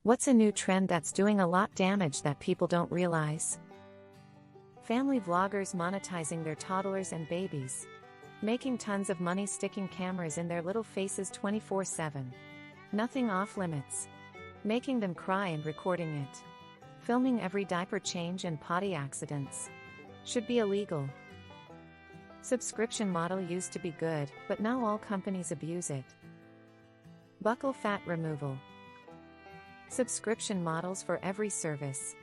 What's a new trend that's doing a lot damage that people don't realize? Family vloggers monetizing their toddlers and babies. Making tons of money sticking cameras in their little faces 24/7. Nothing off limits. Making them cry and recording it. Filming every diaper change and potty accidents. Should be illegal. Subscription model used to be good, but now all companies abuse it. Buccal fat removal. Subscription models for every service.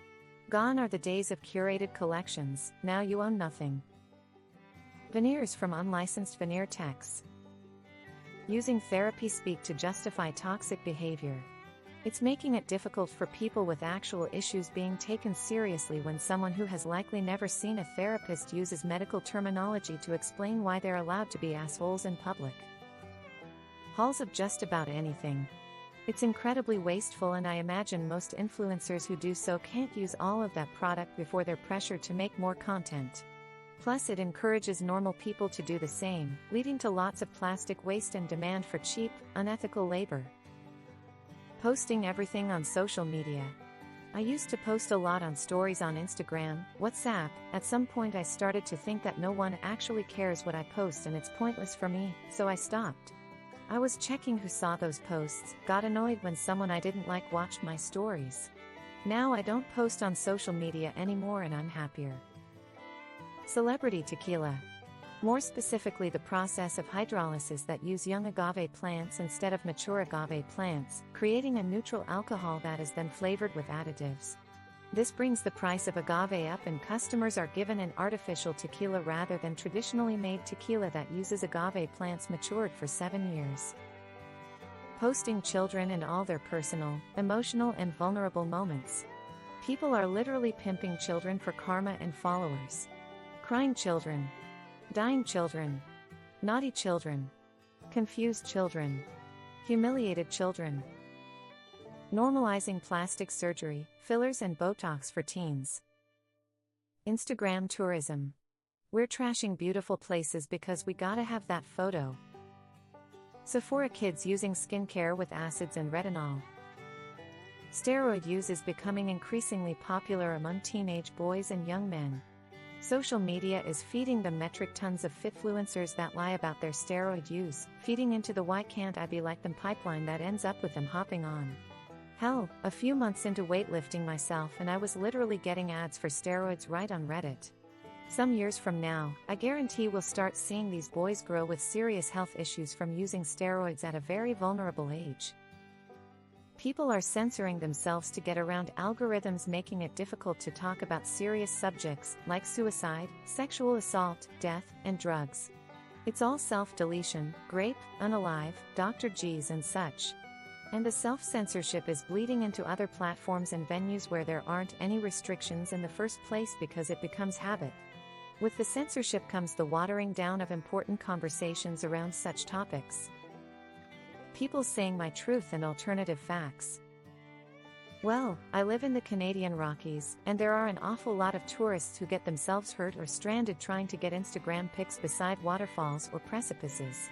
Gone are the days of curated collections, now you own nothing. Veneers from unlicensed veneer techs. Using therapy speak to justify toxic behavior. It's making it difficult for people with actual issues being taken seriously when someone who has likely never seen a therapist uses medical terminology to explain why they're allowed to be assholes in public. Hauls of just about anything. It's incredibly wasteful, and I imagine most influencers who do so can't use all of that product before they're pressured to make more content. Plus, it encourages normal people to do the same, leading to lots of plastic waste and demand for cheap, unethical labor. Posting everything on social media. I used to post a lot on stories on Instagram, WhatsApp. At some point I started to think that no one actually cares what I post and it's pointless for me, so I stopped. I was checking who saw those posts, got annoyed when someone I didn't like watched my stories. Now I don't post on social media anymore and I'm happier. Celebrity tequila. More specifically, the process of hydrolysis that use young agave plants instead of mature agave plants, creating a neutral alcohol that is then flavored with additives. This brings the price of agave up and customers are given an artificial tequila rather than traditionally made tequila that uses agave plants matured for 7 years. Posting children and all their personal, emotional and vulnerable moments. People are literally pimping children for karma and followers. Crying children. Dying children. Naughty children. Confused children. Humiliated children. Normalizing plastic surgery, fillers and Botox for teens. Instagram tourism. We're trashing beautiful places because we gotta have that photo. Sephora kids using skincare with acids and retinol. Steroid use is becoming increasingly popular among teenage boys and young men. Social media is feeding them metric tons of fitfluencers that lie about their steroid use, feeding into the "why can't I be like them" pipeline that ends up with them hopping on. Hell, a few months into weightlifting myself and I was literally getting ads for steroids right on Reddit. Some years from now, I guarantee we'll start seeing these boys grow with serious health issues from using steroids at a very vulnerable age. People are censoring themselves to get around algorithms, making it difficult to talk about serious subjects like suicide, sexual assault, death, and drugs. It's all self-deletion, Grape, Unalive, Dr. G's and such. And the self-censorship is bleeding into other platforms and venues where there aren't any restrictions in the first place because it becomes habit. With the censorship comes the watering down of important conversations around such topics. People saying my truth and alternative facts. Well, I live in the Canadian Rockies, and there are an awful lot of tourists who get themselves hurt or stranded trying to get Instagram pics beside waterfalls or precipices.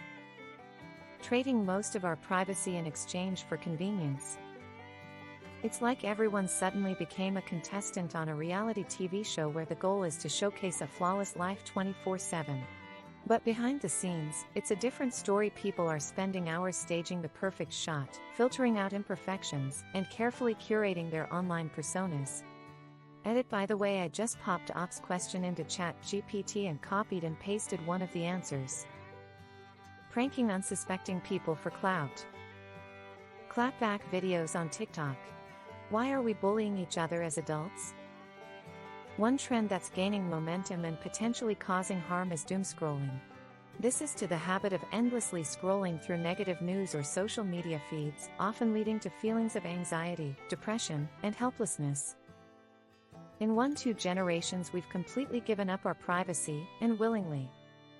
Trading most of our privacy in exchange for convenience. It's like everyone suddenly became a contestant on a reality TV show where the goal is to showcase a flawless life 24/7. But behind the scenes, it's a different story. People are spending hours staging the perfect shot, filtering out imperfections, and carefully curating their online personas. Edit: by the way, I just popped Ops question into ChatGPT and copied and pasted one of the answers. Pranking unsuspecting people for clout. Clapback videos on TikTok. Why are we bullying each other as adults? One trend that's gaining momentum and potentially causing harm is doom scrolling. This is to the habit of endlessly scrolling through negative news or social media feeds, often leading to feelings of anxiety, depression, and helplessness. In 1-2 generations we've completely given up our privacy, and willingly.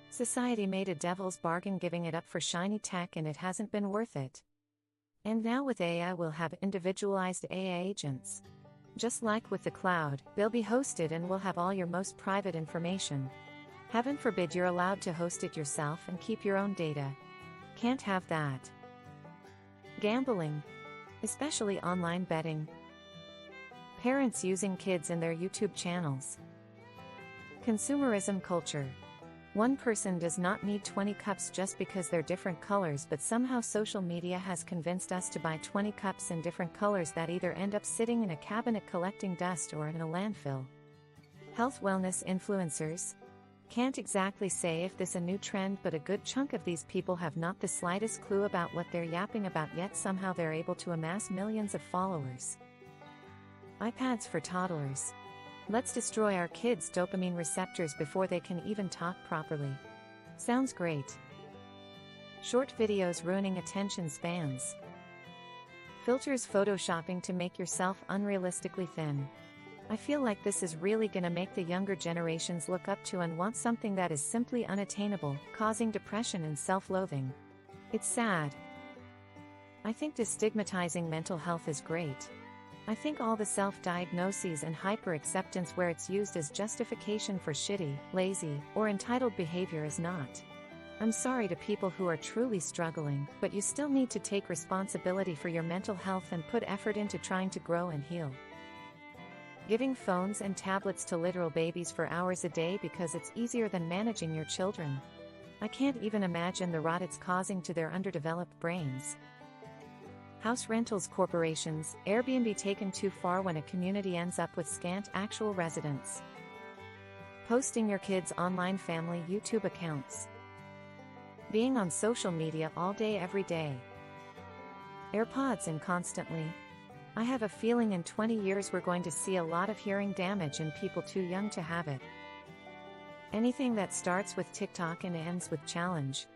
Society made a devil's bargain giving it up for shiny tech, and it hasn't been worth it. And now with AI we'll have individualized AI agents. Just like with the cloud, they'll be hosted and will have all your most private information. Heaven forbid you're allowed to host it yourself and keep your own data. Can't have that. Gambling. especially online betting. Parents using kids in their YouTube channels. Consumerism culture. One person does not need 20 cups just because they're different colors, but somehow social media has convinced us to buy 20 cups in different colors that either end up sitting in a cabinet collecting dust or in a landfill. Health wellness influencers. Can't exactly say if this a new trend, but a good chunk of these people have not the slightest clue about what they're yapping about, yet somehow they're able to amass millions of followers. iPads for toddlers. Let's destroy our kids' dopamine receptors before they can even talk properly. Sounds great. Short videos ruining attention spans. Filters photoshopping to make yourself unrealistically thin. I feel like this is really gonna make the younger generations look up to and want something that is simply unattainable, causing depression and self-loathing. It's sad. I think destigmatizing mental health is great. I think all the self-diagnoses and hyper-acceptance where it's used as justification for shitty, lazy, or entitled behavior is not. I'm sorry to people who are truly struggling, but you still need to take responsibility for your mental health and put effort into trying to grow and heal. Giving phones and tablets to literal babies for hours a day because it's easier than managing your children. I can't even imagine the rot it's causing to their underdeveloped brains. House rentals corporations, Airbnb taken too far when a community ends up with scant actual residents. Posting your kids' online family YouTube accounts. Being on social media all day every day. AirPods in constantly. I have a feeling in 20 years we're going to see a lot of hearing damage in people too young to have it. Anything that starts with TikTok and ends with challenge.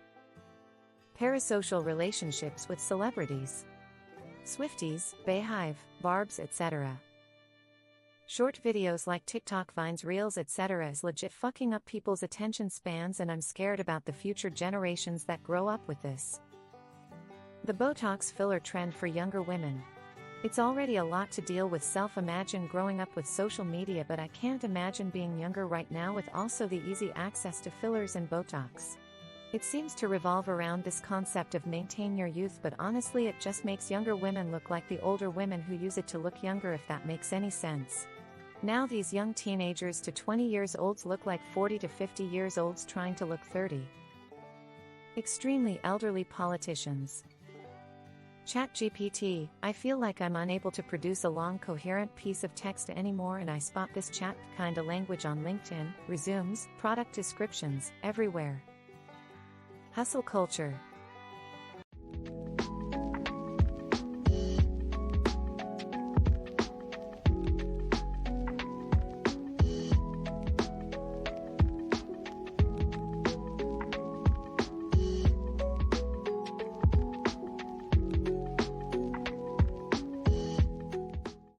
Parasocial relationships with celebrities. Swifties, Bayhive, Barbs, etc. Short videos like TikTok, Vines, Reels, etc. is legit fucking up people's attention spans, and I'm scared about the future generations that grow up with this. The Botox filler trend for younger women. It's already a lot to deal with. Imagine growing up with social media, but I can't imagine being younger right now with also the easy access to fillers and Botox. It seems to revolve around this concept of maintain your youth, but honestly it just makes younger women look like the older women who use it to look younger, if that makes any sense. Now these young teenagers to 20 years olds look like 40 to 50 years olds trying to look 30. Extremely elderly politicians. ChatGPT. I feel like I'm unable to produce a long coherent piece of text anymore, and I spot this chat kinda language on LinkedIn, resumes, product descriptions, everywhere. Hustle culture.